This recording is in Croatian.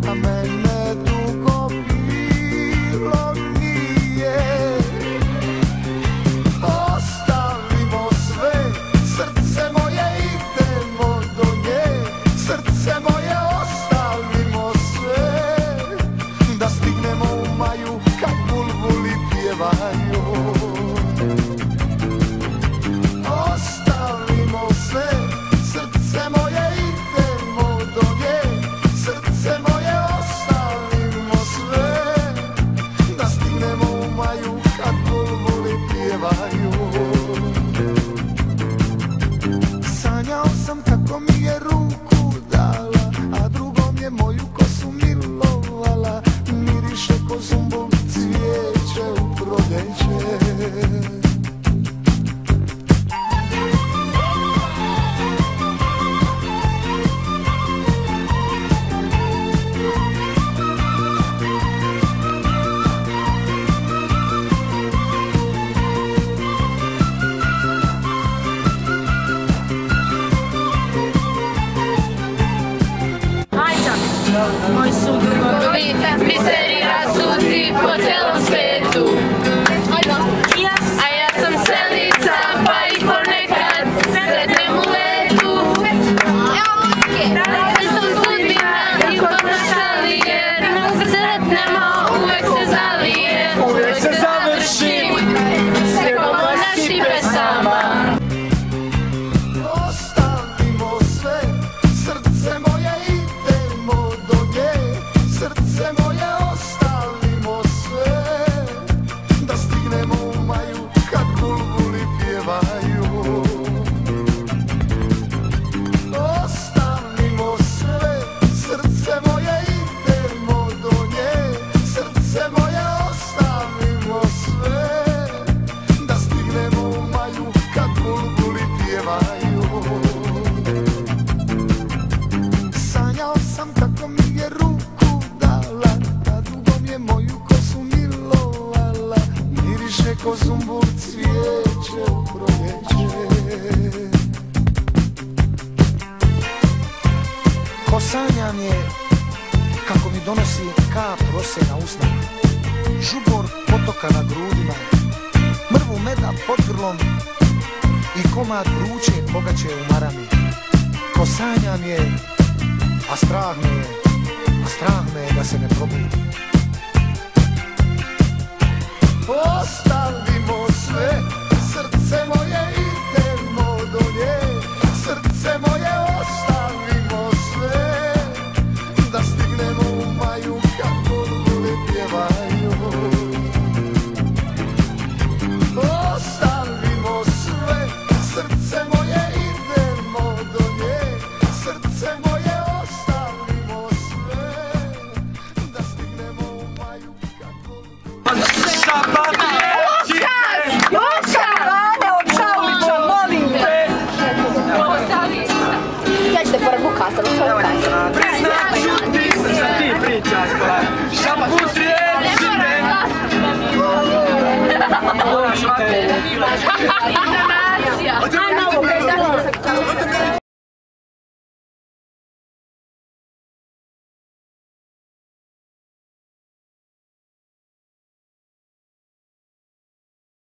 a mene dugo bilo nije. Ostavimo sve, srce moje, idemo do nje. Srce moje, ostavimo sve, da stignemo u maju kad bulbuli pjevaju. Ostavimo sve, srce moje, idemo do nje. Srce moje, ostavimo sve, da stignemo u maju kad bulbuli pjevaju. Sanjao sam kako mi je ruku dala, a drugom je moju kosu milovala. Miriše ko zumbul cvijeće u proljeće. Moj sudrugovi, mizeri rasuti po celom svetu. A ja sam selica, pa i ponekad sretnem u letu. Daleke su sudbina i poznašali, jer sretnemo, uvek se zalije. Uvek se završi, srećemo našim pesama. Ostavimo sve, srce moje, idemo do nje. Srce moje, ostavimo sve, da stignemo u maju kad bulbuli pjevaju. Ostavimo sve, srce moje, idemo do nje. Srce moje, ostavimo sve, da stignemo u maju kad bulbuli pjevaju. Sanjao sam kako mi je ruku dala, a drugom je moju kosu milovala. Miriše ko zumbul cvijeće u proljeće. Ko sanjam je kako mi donosi kap rose na usnama, žubor potoka na grudima, mrvu meda pod grlom i komad vruće pogače u marami. Ko sanjam je, a strah me je da se ne probudim. Ostavimo sve, srce moje, idemo do nje. Srce moje, ostavimo sve, da stignemo u maju kad bulbuli pjevaju. Ostavimo sve, srce moje, idemo do nje. Srce moje, ostavimo sve, da stignemo u maju kad bulbuli pjevaju. Informacija.